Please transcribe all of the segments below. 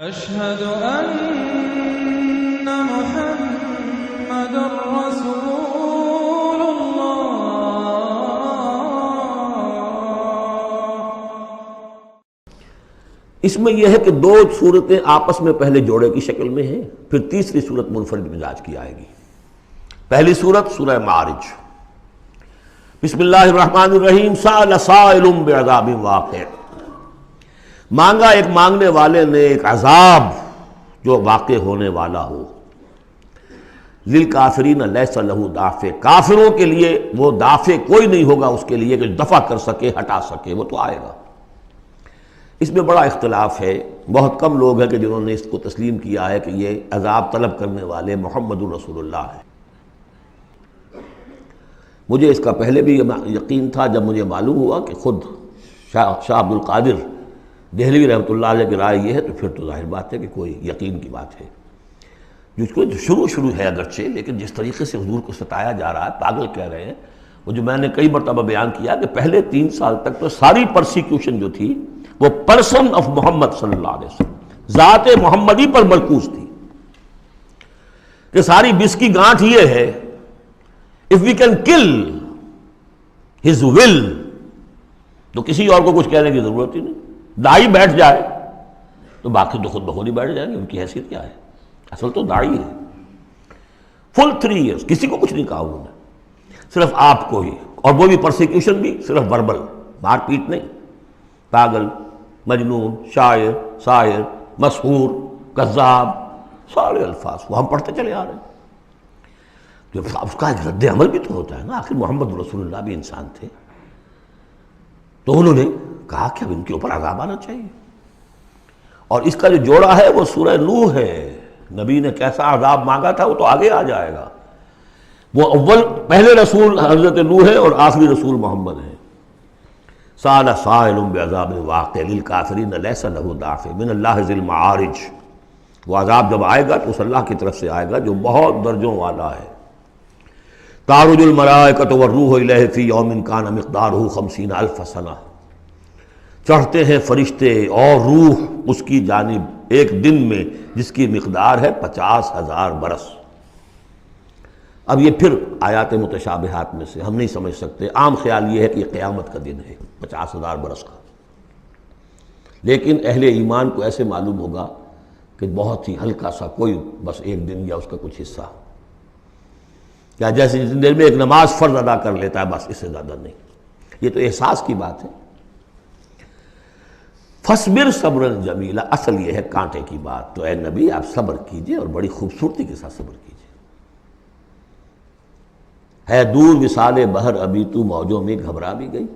أشهد أن محمد رسول الله۔ اس میں یہ ہے کہ دو صورتیں آپس میں پہلے جوڑے کی شکل میں ہیں، پھر تیسری صورت منفرد مزاج کی آئے گی۔ پہلی صورت سورہ معارج۔ بسم اللہ الرحمن الرحیم۔ سأل سائل بعذاب واقع، مانگا ایک مانگنے والے نے ایک عذاب جو واقع ہونے والا ہو۔ للکافرین لیس لہ دافع، کافروں کے لیے وہ دافع کوئی نہیں ہوگا اس کے لیے کہ دفع کر سکے، ہٹا سکے، وہ تو آئے گا۔ اس میں بڑا اختلاف ہے، بہت کم لوگ ہیں کہ جنہوں نے اس کو تسلیم کیا ہے کہ یہ عذاب طلب کرنے والے محمد الرسول اللہ ہیں۔ مجھے اس کا پہلے بھی یقین تھا، جب مجھے معلوم ہوا کہ خود شاہ عبد القادر دہلوی رحمۃ اللہ علیہ کی رائے یہ ہے، تو پھر تو ظاہر بات ہے کہ کوئی یقین کی بات ہے۔ جس کو شروع ہے اگرچہ، لیکن جس طریقے سے حضور کو ستایا جا رہا ہے، پاگل کہہ رہے ہیں، وہ جو میں نے کئی مرتبہ بیان کیا کہ پہلے 3 سال تک تو ساری پرسیکیوشن جو تھی وہ پرسن آف محمد صلی اللہ علیہ وسلم، ذات محمدی پر مرکوز تھی، کہ ساری بس کی گانٹھ یہ ہے if we can kill his will تو کسی اور کو کچھ کہنے کی ضرورت ہی نہیں، داعی بیٹھ جائے تو باقی تو خود بخود ہی بیٹھ جائیں گے، ان کی حیثیت کیا ہے؟ اصل تو داعی ہے۔ فل 3 ایئرس کسی کو کچھ نہیں کہا انہوں نے، صرف آپ کو ہی، اور وہ بھی پرسیکیوشن بھی صرف وربل، مار پیٹ نہیں، پاگل، مجنون، شاعر، ساحر، مسحور، کذاب، سارے الفاظ وہ ہم پڑھتے چلے آ رہے ہیں۔ اس کا ایک رد عمل بھی تو ہوتا ہے نا، آخر محمد رسول اللہ بھی انسان تھے، تو انہوں نے کہا کہ اب ان کے اوپر عذاب آنا چاہیے۔ اور اس کا جو جوڑا ہے وہ سورہ نوح ہے، نبی نے کیسا عذاب مانگا تھا وہ تو آگے آ جائے گا۔ وہ پہلے رسول حضرت نوح ہے اور آخری رسول محمد ہے۔ سأل سائل بعذاب واقع للکافرین لیس لہ دافع من اللہ ذی المعارج، وہ عذاب جب آئے گا تو اس اللہ کی طرف سے آئے گا جو بہت درجوں والا ہے۔ تعرج الملائکۃ والروح الیہ فی یوم کان مقدارہ 50,000 سنہ، چڑھتے ہیں فرشتے اور روح اس کی جانب ایک دن میں جس کی مقدار ہے 50,000 برس۔ اب یہ پھر آیات متشابہات میں سے ہم نہیں سمجھ سکتے، عام خیال یہ ہے کہ یہ قیامت کا دن ہے 50,000 برس کا، لیکن اہل ایمان کو ایسے معلوم ہوگا کہ بہت ہی ہلکا سا کوئی بس ایک دن یا اس کا کچھ حصہ، یا جیسے جتنی دیر میں ایک نماز فرض ادا کر لیتا ہے بس، اس سے زیادہ نہیں۔ یہ تو احساس کی بات ہے۔ فَاصْبِرْ صَبْرًا جَمِيلًا، اصل یہ ہے کانٹے کی بات، تو اے نبی آپ صبر کیجئے اور بڑی خوبصورتی کے ساتھ صبر کیجئے۔ ہے دور وصال بحر ابھی تو موجوں میں گھبرا بھی گئی،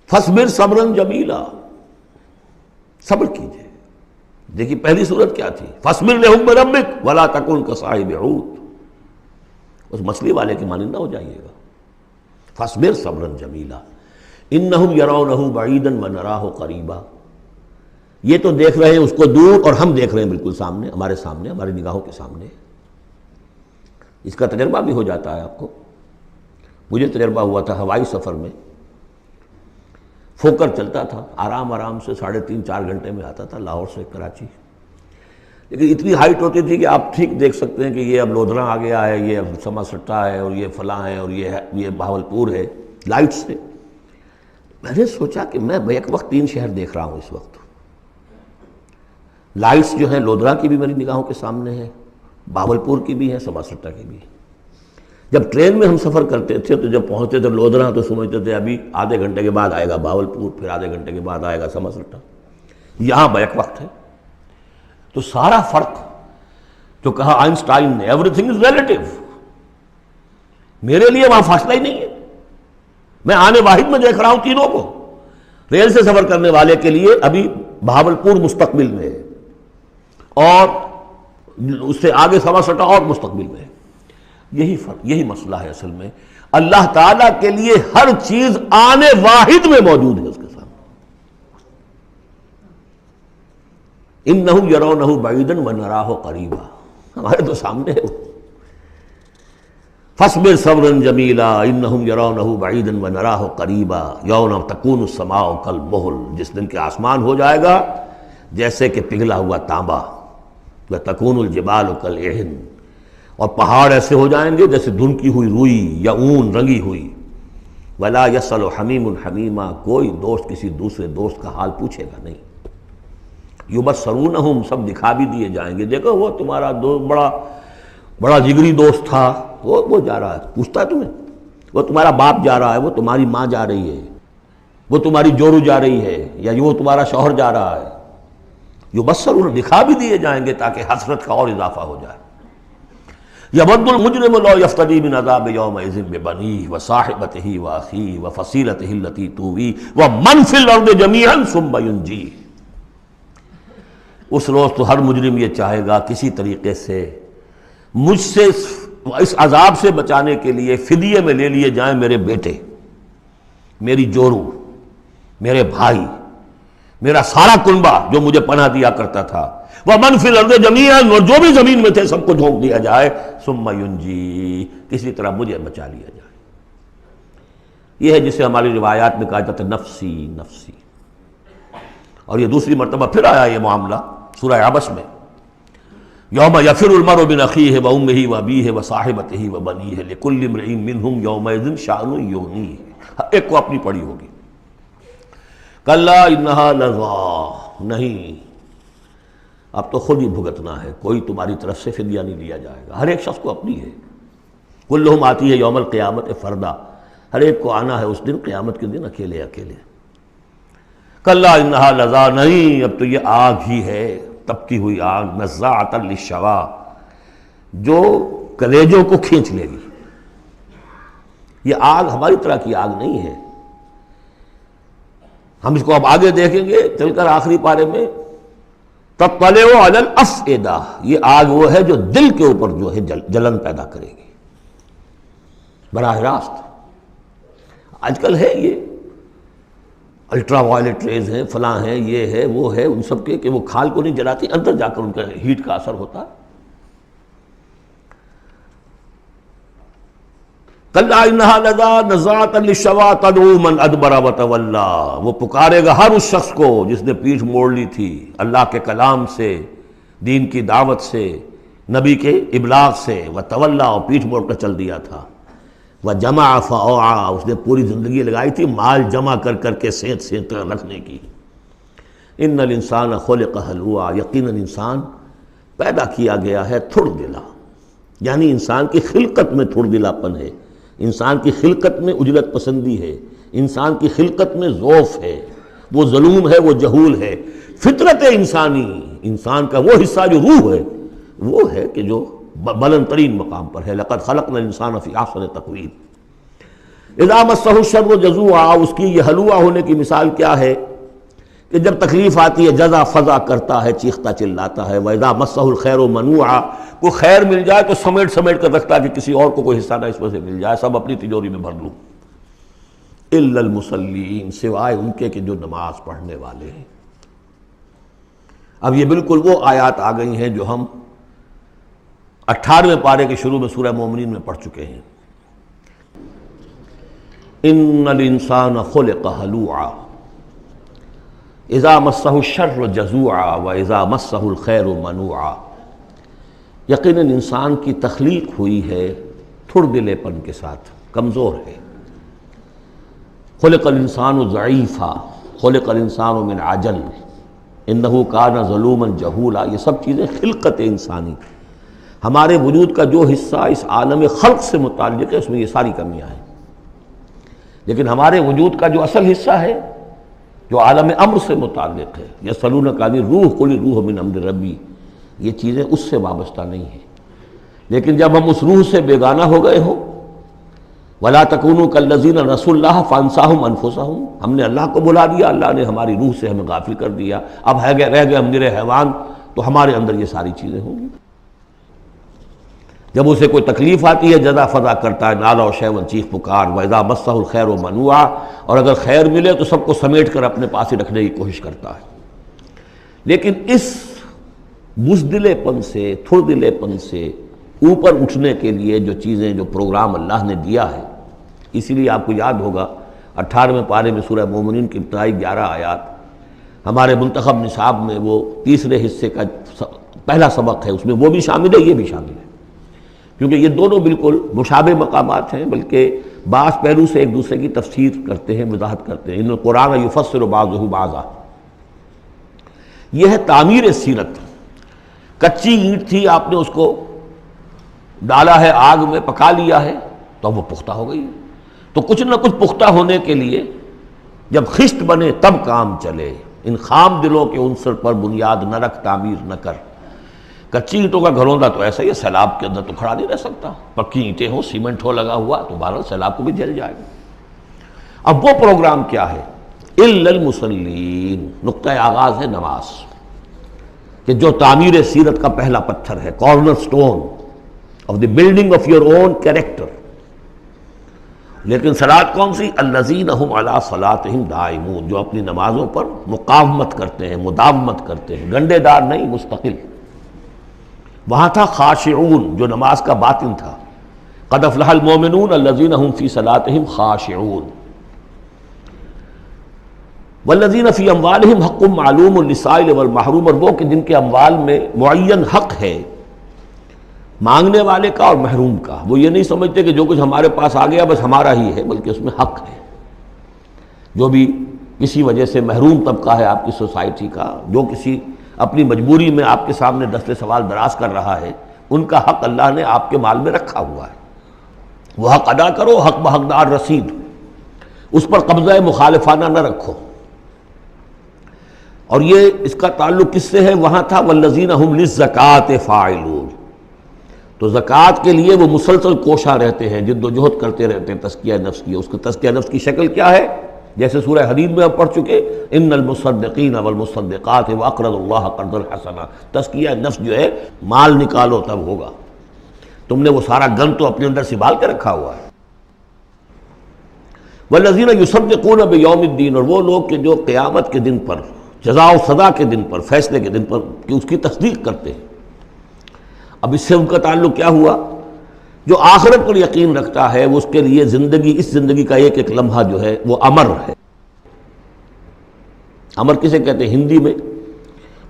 فَاصْبِرْ صَبْرًا جَمِيلًا، صبر کیجئے۔ دیکھیے پہلی صورت کیا تھی؟ فَاصْبِرْ لِحُکْمِ رَبِّکَ وَلَا تَکُنْ كَصَاحِبِ حوت، اس مچھلی والے کی مانند نہ ہو جائیے گا۔ فَاصْبِرْ صَبْرًا جَمِيلًا إِنَّهُمْ يَرَوْنَهُ بَعِيدًا وَنَرَاهُ قَرِيبًا، یہ تو دیکھ رہے ہیں اس کو دور اور ہم دیکھ رہے ہیں بالکل سامنے، ہمارے سامنے، ہماری نگاہوں کے سامنے۔ اس کا تجربہ بھی ہو جاتا ہے آپ کو۔ مجھے تجربہ ہوا تھا ہوائی سفر میں، فوکر چلتا تھا آرام سے 3.5-4 گھنٹے میں آتا تھا لاہور سے کراچی، لیکن اتنی ہائٹ ہوتی تھی کہ آپ ٹھیک دیکھ سکتے ہیں کہ یہ اب لودھراں آ گیا ہے، یہ اب سما سٹا ہے، اور یہ فلاں ہے، اور یہ بہاولپور ہے، لائٹ سے۔ میں نے سوچا کہ میں ایک وقت 3 شہر دیکھ رہا ہوں اس وقت، لائٹس جو ہیں لودھراں کی بھی میری نگاہوں کے سامنے ہیں، بہاولپور کی بھی ہیں، سما سٹا کی بھی ہیں۔ جب ٹرین میں ہم سفر کرتے تھے تو جب پہنچتے تھے لودھراں تو سمجھتے تھے ابھی آدھے گھنٹے کے بعد آئے گا بہاولپور، پھر آدھے گھنٹے کے بعد آئے گا سما سٹا، یہاں بیک وقت ہے۔ تو سارا فرق جو کہا آئنسٹائن نے، ایوری تھنگ از ریلیٹیو، میرے لیے وہاں فاصلہ ہی نہیں ہے، میں آنے واحد میں دیکھ رہا ہوں تینوں کو۔ ریل سے سفر کرنے والے کے لیے ابھی بہاولپور مستقبل میں ہے، اور اس سے آگے سما سٹا اور مستقبل میں ہے۔ یہی فرق، یہی مسئلہ ہے اصل میں۔ اللہ تعالیٰ کے لیے ہر چیز آنے واحد میں موجود ہے اس کے سامنے۔ إِنَّهُمْ يَرَوْنَهُ بَعِيدًا وَنَرَاهُ قَرِيبًا، ہمارے تو سامنے ہے۔ فاصبر صبرا جمیلا انہم یرونہ بعیدا ونراہ قریبا یوم تکون السماء کالمہل، جس دن کہ آسمان ہو جائے گا جیسے کہ پگھلا ہوا تانبا، وتکون الجبال کالعہن، اور پہاڑ ایسے ہو جائیں گے جیسے دھنکی ہوئی روئی یا اون رنگی ہوئی، ولا یسأل حمیم حمیما، کوئی دوست کسی دوسرے دوست کا حال پوچھے گا نہیں، یبصرونہم، سب دکھا بھی دیے جائیں گے، دیکھو وہ تمہارا دوست بڑا جگری دوست تھا، وہ جا رہا ہے، پوچھتا ہے تمہیں، وہ تمہارا باپ جا رہا ہے، وہ تمہاری ماں جا رہی ہے، وہ تمہاری جورو جا رہی ہے، یا وہ تمہارا شوہر جا رہا ہے، یبصرون، دکھا بھی دیے جائیں گے تاکہ حسرت کا اور اضافہ ہو جائے۔ یود المجرم لو یفتدی من عذاب یومئذ ببنیہ وصاحبتہ واخیہ وفصیلتہ التی تؤویہ ومن فی الارض جمیعا ثم ینجیہ، اس روز تو ہر مجرم یہ چاہے گا کسی طریقے سے مجھ سے اس عذاب سے بچانے کے لیے فدیے میں لے لیے جائیں میرے بیٹے، میری جورو، میرے بھائی، میرا سارا کنبہ جو مجھے پناہ دیا کرتا تھا، وَمَنْ فِي الْأَرْضِ جَمِيعًا، اور جو بھی زمین میں تھے سب کو جھونک دیا جائے، ثُمَّ يُنْجِي، کسی طرح مجھے بچا لیا جائے۔ یہ ہے جسے ہماری روایات میں کہا جاتا ہے نفسی نفسی، اور یہ دوسری مرتبہ پھر آیا یہ معاملہ سورہ عبس میں، یوم یفر المرء من اخیہ وامہ وابیہ وصاحبتہ وبنیہ لکل امرئ منہم یومئذ شأن یغنیہ، ایک کو اپنی پڑی ہوگی، کلا انہا لظیٰ، نہیں، اب تو خود ہی بھگتنا ہے، کوئی تمہاری طرف سے فدیہ نہیں لیا جائے گا، ہر ایک شخص کو اپنی ہے، کلہم آتی ہے یوم القیامت فردا، ہر ایک کو آنا ہے اس دن قیامت کے دن اکیلے اکیلے۔ کلا انہا لظیٰ، نہیں، اب تو یہ آگ ہی ہے، تپتی ہوئی آگ، نزاعۃ للشوا، جو کلیجوں کو کھینچ لے گی۔ یہ آگ ہماری طرح کی آگ نہیں ہے، ہم اس کو اب آگے دیکھیں گے چل کر آخری پارے میں، تطلع علی الافئدہ، یہ آگ وہ ہے جو دل کے اوپر جو ہے جلن پیدا کرے گی براہ راست۔ آج کل ہے یہ الٹرا وائلٹ ریز ہیں، فلاں ہیں، یہ ہے وہ ہے، ان سب کے کہ وہ کھال کو نہیں جلاتی، اندر جا کر ان کا ہیٹ کا اثر ہوتا ہے۔ کلا انہا لظیٰ نزاعۃ للشوا تدعو من ادبر وتولی، وہ پکارے گا ہر اس شخص کو جس نے پیٹھ موڑ لی تھی اللہ کے کلام سے، دین کی دعوت سے، نبی کے ابلاغ سے، وتولی، اور پیٹھ موڑ کر چل دیا تھا، وجمع فاوعى، اس نے پوری زندگی لگائی تھی مال جمع کر کر کے سینت کر رکھنے کی۔ ان الانسان خلق ہلوعا، یقیناً انسان پیدا کیا گیا ہے تھڑ دلا، یعنی انسان کی خلقت میں تھڑ دلاپن ہے، انسان کی خلقت میں اجلت پسندی ہے، انسان کی خلقت میں ضعف ہے، وہ ظلوم ہے، وہ جہول ہے۔ فطرت انسانی، انسان کا وہ حصہ جو روح ہے وہ ہے کہ جو بلند ترین مقام پر ہے، لقد خلقنا الانسان فی احسن تقویم۔ اذا مسہ الشر جزوعا، اس کی یہ ہلوعا ہونے کی مثال کیا ہے کہ جب تکلیف آتی ہے جزا فضا کرتا ہے، چیختا چلاتا ہے، وَإِذَا مَسَّهُ الْخَيْرُ مَنُوعًا، کوئی خیر مل جائے تو سمیٹ کر رکھتا ہے کہ کسی اور کو کوئی حصہ نہ اس میں سے مل جائے، سب اپنی تجوری میں بھر لوں۔ إِلَّا الْمُصَلِّينَ، سوائے ان کے کہ جو نماز پڑھنے والے ہیں۔ اب یہ بالکل وہ آیات آ گئی ہیں جو ہم 18ویں پارے کے شروع میں سورہ مومنین میں پڑھ چکے ہیں۔ ان الانسان خلق ہلوعا اذا مسہ الشر جزوعا واذا مسہ الخیر منوعا، یقیناً انسان کی تخلیق ہوئی ہے تھڑ دلے پن کے ساتھ، کمزور ہے۔ خلق الانسان ضعیفا، خلق الانسان من عجل، انہ کان ظلوما جہولا، یہ سب چیزیں خلقت انسانی، ہمارے وجود کا جو حصہ اس عالم خلق سے متعلق ہے اس میں یہ ساری کمیاں ہیں، لیکن ہمارے وجود کا جو اصل حصہ ہے جو عالم امر سے متعلق ہے، یسألونک عن الروح قل الروح من امر ربی، یہ چیزیں اس سے وابستہ نہیں ہیں۔ لیکن جب ہم اس روح سے بیگانہ ہو گئے ہوں، وَلَا تَكُونُوا كَالَّذِينَ نَسُوا اللَّهَ فَأَنسَاهُمْ أَنفُسَهُمْ، ہم نے اللہ کو بھلا دیا، اللہ نے ہماری روح سے ہمیں غافل کر دیا، اب رہ گئے ہم نرے حیوان، تو ہمارے اندر یہ ساری چیزیں ہوں گی۔ جب اسے کوئی تکلیف آتی ہے جزا فضا کرتا ہے، نالا و شیون، چیخ پکار، وَإِذَا مَسَّهُ الْخَيْرُ مَنُوعًا، اور اگر خیر ملے تو سب کو سمیٹ کر اپنے پاس ہی رکھنے کی کوشش کرتا ہے۔ لیکن اس بزدلے پن سے، تھڑ دلے پن سے اوپر اٹھنے کے لیے جو چیزیں، جو پروگرام اللہ نے دیا ہے. اسی لیے آپ کو یاد ہوگا 18ویں پارے میں سورہ مومنین کی ابتدائی 11 آیات ہمارے منتخب نصاب میں وہ تیسرے حصے کا پہلا سبق ہے، اس میں وہ بھی شامل ہے، یہ بھی شامل ہے، کیونکہ یہ دونوں بالکل مشابہ مقامات ہیں، بلکہ بعض پہلو سے ایک دوسرے کی تفسیر کرتے ہیں، وضاحت کرتے ہیں. ان القرآن یفسر بعضہ بعضا. یہ ہے تعمیر سیرت. کچی اینٹ تھی، آپ نے اس کو ڈالا ہے آگ میں، پکا لیا ہے تو وہ پختہ ہو گئی. تو کچھ نہ کچھ پختہ ہونے کے لیے جب خشت بنے تب کام چلے. ان خام دلوں کے عنصر پر بنیاد نہ رکھ، تعمیر نہ کر. کچی اینٹوں کا گھروندا تو ایسا ہی ہے، سیلاب کے اندر تو کھڑا نہیں رہ سکتا. پکی اینٹیں ہوں، سیمنٹ ہو لگا ہوا تو بہرحال سیلاب کو بھی جل جائے گا. اب وہ پروگرام کیا ہے؟ الا المصلین. نقطۂ آغاز ہے نماز، کہ جو تعمیر سیرت کا پہلا پتھر ہے، corner stone of the building of your own character. لیکن صلاۃ کون سی؟ الذین ہم علی صلاتہم دائمون. جو اپنی نمازوں پر مقاومت کرتے ہیں، مداومت کرتے ہیں، گنڈے دار نہیں، مستقل. وہاں تھا خاشعون، جو نماز کا باطن تھا. قد افلح المؤمنون الذین هم فی صلاتہم خاشعون. والذین فی اموالہم حق معلوم للسائل والمحروم. اور وہ کہ جن کے اموال میں معین حق ہے، مانگنے والے کا اور محروم کا. وہ یہ نہیں سمجھتے کہ جو کچھ ہمارے پاس آ گیا بس ہمارا ہی ہے، بلکہ اس میں حق ہے. جو بھی کسی وجہ سے محروم طبقہ ہے آپ کی سوسائٹی کا، جو کسی اپنی مجبوری میں آپ کے سامنے دست سوال دراز کر رہا ہے، ان کا حق اللہ نے آپ کے مال میں رکھا ہوا ہے. وہ حق ادا کرو، حق بحقدار رسید. اس پر قبضہ مخالفانہ نہ رکھو. اور یہ اس کا تعلق کس سے ہے؟ وہاں تھا والذین هم للزکاۃ فاعلون. تو زکوٰۃ کے لیے وہ مسلسل کوشاں رہتے ہیں، جد و جہد کرتے رہتے ہیں تزکیہ نفس کی. اس کا تزکیہ نفس کی شکل کیا ہے؟ جیسے سورہ حدید میں ہم پڑھ چکے، ان المصدقین والمصدقات واقرضوا اللہ قرضا حسنا. تزکیہ نفس جو ہے، مال نکالو تب ہوگا. تم نے وہ سارا گن تو اپنے اندر سنبھال کے رکھا ہوا ہے. والذین یصدقون بیوم الدین. اور وہ لوگ کہ جو قیامت کے دن پر، جزا و سزا کے دن پر، فیصلے کے دن پر کہ اس کی تصدیق کرتے ہیں. اب اس سے ان کا تعلق کیا ہوا؟ جو آخرت پر یقین رکھتا ہے، وہ اس کے لیے زندگی، اس زندگی کا ایک ایک لمحہ جو ہے وہ امر ہے. امر کسے کہتے ہیں ہندی میں؟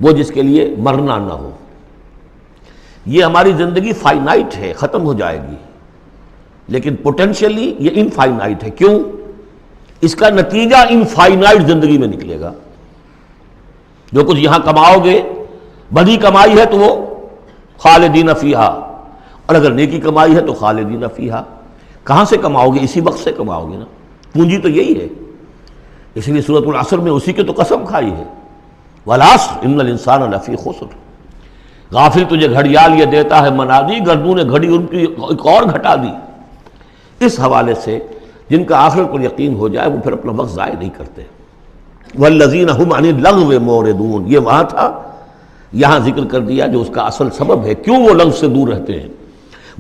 وہ جس کے لیے مرنا نہ ہو. یہ ہماری زندگی فائنائٹ ہے، ختم ہو جائے گی، لیکن پوٹینشلی یہ انفائنائٹ ہے. کیوں؟ اس کا نتیجہ انفائنائٹ زندگی میں نکلے گا. جو کچھ یہاں کماؤ گے، بڑی کمائی ہے تو وہ خالدین فیہا، اور اگر نیکی کمائی ہے تو خالدین فیہا. کہاں سے کماؤ گے؟ اسی وقت سے کماؤ گے نا. پونجی تو یہی ہے. اس لیے سورۃ العصر میں اسی کی تو قسم کھائی ہے، والعصر ان الانسان لفی خسر. غافل تجھے گھڑیال یہ دیتا ہے منادی، گردوں نے گھڑی ان کی ایک اور گھٹا دی. اس حوالے سے جن کا آخرت پر یقین ہو جائے وہ پھر اپنا وقت ضائع نہیں کرتے. والذین هم عن اللغو معرضون. یہ وہاں تھا، یہاں ذکر کر دیا جو اس کا اصل سبب ہے کیوں وہ لغو سے دور رہتے ہیں.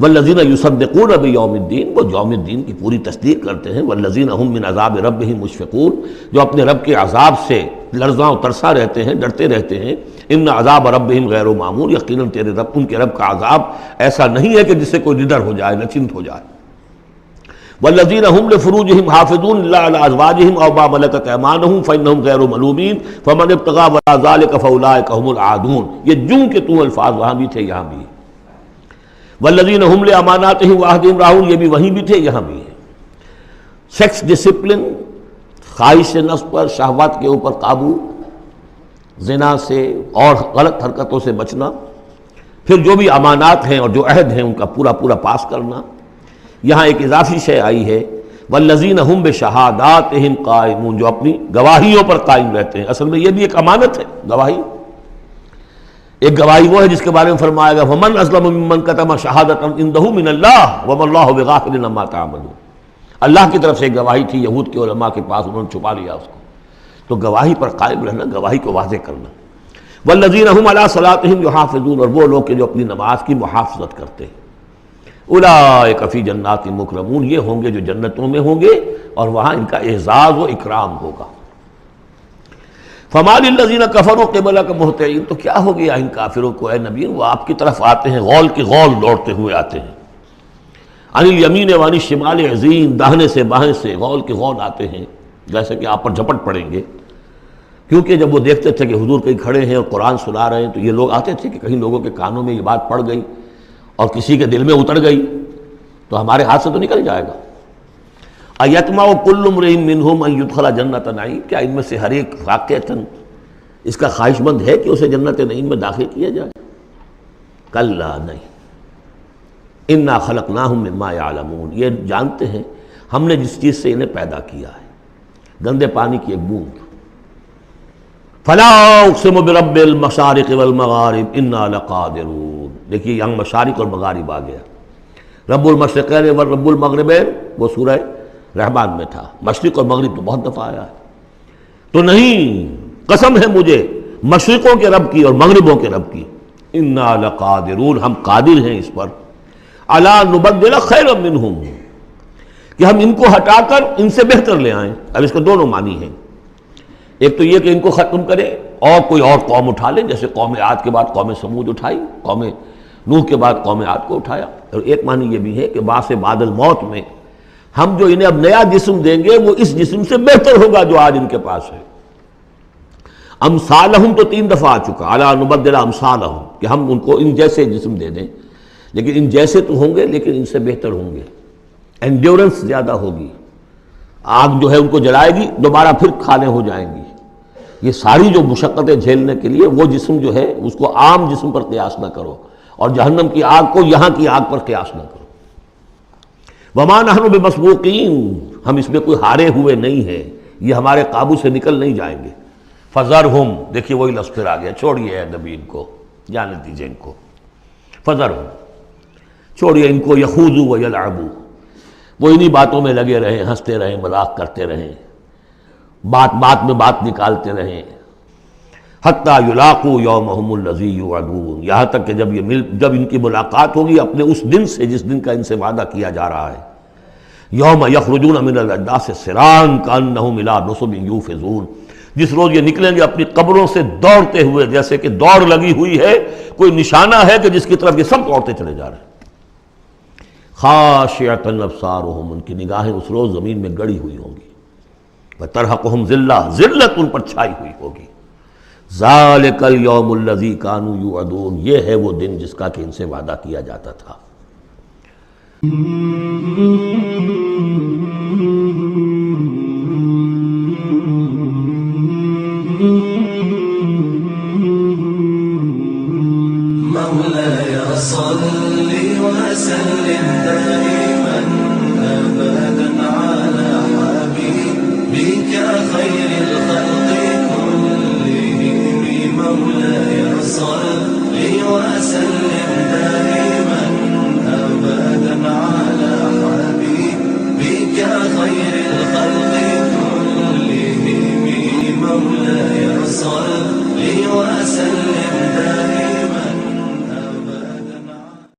والذین یصدقون بیوم الدین. وہ یوم الدین کی پوری تصدیق کرتے ہیں. والذین هم من عذاب ربهم مشفقون. جو اپنے رب کے عذاب سے لرزاں و ترساں رہتے ہیں، ڈرتے رہتے ہیں. ان عذاب ربهم غیر معمول. یقیناً تیرے رب، ان کے رب کا عذاب ایسا نہیں ہے کہ جس سے کوئی نڈر ہو جائے، نچنت ہو جائے. والذین هم لفروجهم حافظون الا علی ازواجهم او ما ملکت ایمانهم فانهم غیر ملومین فمن ابتغى وراء ذلك فاولئک هم العادون. یہ جوں کے تو الفاظ وہاں بھی تھے، یہاں بھی. والذین هم لاماناتهم وعهدهم راعون. یہ بھی وہیں بھی تھے، یہاں بھی ہے. سیکس ڈسپلن، خواہش نفس پر، شہوات کے اوپر قابو، زنا سے اور غلط حرکتوں سے بچنا، پھر جو بھی امانات ہیں اور جو عہد ہیں ان کا پورا پورا پاس کرنا. یہاں ایک اضافی شے آئی ہے، والذین هم بشہاداتہم قائمون. جو اپنی گواہیوں پر قائم رہتے ہیں. اصل میں یہ بھی ایک امانت ہے، گواہی. ایک گواہی وہ ہے جس کے بارے میں فرمایا گیا فمن اسلم ممن کتم شہادۃ عنده من اللہ وما اللہ بغافل عما تعملون. اللہ کی طرف سے ایک گواہی تھی یہود کے علماء کے پاس، انہوں نے چھپا لیا اس کو. تو گواہی پر قائم رہنا، گواہی کو واضح کرنا. والذین هم علی صلاتہم یحافظون. اور وہ لوگ کہ جو اپنی نماز کی محافظت کرتے ہیں. اولئک فی جنات مکرمون. یہ ہوں گے جو جنتوں میں ہوں گے اور وہاں ان کا اعزاز و اکرام ہوگا. فما للذین کفروا قبلک مہطعین، تو کیا ہو گیا ان کافروں کو اے نبی، وہ آپ کی طرف آتے ہیں غول کی غول دوڑتے ہوئے آتے ہیں، عن الیمین وعن الشمال عزین، داہنے سے بائیں سے غول کی غول آتے ہیں، جیسے کہ آپ پر جھپٹ پڑیں گے، کیونکہ جب وہ دیکھتے تھے کہ حضور کہیں کھڑے ہیں اور قرآن سنا رہے ہیں تو یہ لوگ آتے تھے کہ کہیں لوگوں کے کانوں میں یہ بات پڑ گئی اور کسی کے دل میں اتر گئی تو ہمارے ہاتھ سے تو نکل جائے گا۔ ایطمع کل امرئ منہم ان یدخل جنۃ نعیم، کیا ان میں سے ہر ایک واقعتاً اس کا خواہش مند ہے کہ اسے جنت نعیم میں داخل کیا جائے؟ کلا نہیں، انا خلقناہم مما یعلمون، یہ جانتے ہیں ہم نے جس چیز سے انہیں پیدا کیا ہے، گندے پانی کی ایک بوند۔ فلا اقسم برب المشارق والمغارب انا لقادرون، دیکھیے یہاں مشارق اور مغارب آ گیا، رب المشرقین و رب المغربین وہ سورہ رحمان میں تھا، مشرق اور مغرب تو بہت دفعہ آیا ہے، تو نہیں، قسم ہے مجھے مشرقوں کے رب کی اور مغربوں کے رب کی، انا لقادرون، ہم قادر ہیں اس پر، الا نبدل خیرا منہم، کہ ہم ان کو ہٹا کر ان سے بہتر لے آئیں۔ اب اس کے دونوں معنی ہیں، ایک تو یہ کہ ان کو ختم کرے اور کوئی اور قوم اٹھا لیں، جیسے قوم عاد کے بعد قوم سمود اٹھائی، قوم نوح کے بعد قوم عاد کو اٹھایا، اور ایک معنی یہ بھی ہے کہ بعث بعد الموت میں ہم جو انہیں اب نیا جسم دیں گے وہ اس جسم سے بہتر ہوگا جو آج ان کے پاس ہے۔ امثالہم تو 3 دفعہ آ چکا، الا نبدل امثالہم، کہ ہم ان کو ان جیسے جسم دے دیں، لیکن ان جیسے تو ہوں گے لیکن ان سے بہتر ہوں گے، انڈیورنس زیادہ ہوگی، آگ جو ہے ان کو جلائے گی دوبارہ پھر کھانے ہو جائیں گی، یہ ساری جو مشقتیں جھیلنے کے لیے وہ جسم جو ہے اس کو عام جسم پر قیاس نہ کرو، اور جہنم کی آگ کو یہاں کی آگ پر قیاس نہ کرو۔ وما نحن بمسبوقین، ہم اس میں کوئی ہارے ہوئے نہیں ہیں، یہ ہمارے قابو سے نکل نہیں جائیں گے۔ فذرہم، دیکھیے وہی لفظ پھر آ گیا، چھوڑیے اے نبی ان کو، جانے دیجیے ان کو، فذرہم، چھوڑیے ان کو، یخوضوا ویلعبوا، وہ انہی باتوں میں لگے رہیں، ہنستے رہیں، مذاق کرتے رہیں، بات بات میں بات نکالتے رہیں، حتیٰ یلاقوا یومہم الذی یوعدون، یہاں تک کہ جب ان کی ملاقات ہوگی اپنے اس دن سے جس دن کا ان سے وعدہ کیا جا رہا ہے، یوم یخرجون من الاجداث سراعا کانہم الی نصب یوفضون، جس روز یہ نکلیں گے اپنی قبروں سے دوڑتے ہوئے، جیسے کہ دوڑ لگی ہوئی ہے، کوئی نشانہ ہے کہ جس کی طرف یہ سب دوڑتے چلے جا رہے ہیں۔ خاشعۃ ابصارہم، ان کی نگاہیں اس روز زمین میں گڑی ہوئی ہوں گی، وترہقہم ذلہ، ذلت ان پر چھائی ہوئی ہوگی۔ ذالک الیوم الذی کانوا یوعدون، یہ ہے وہ دن جس کا کہ ان سے وعدہ کیا جاتا تھا۔ مولاي صل وسلم دائما أبدا على حبيبك خير الخلق كلهم، مولاي صل وسلم دائما أبدا على حبيبك خير الخلق كلهم، مولاي صل وسلم دائما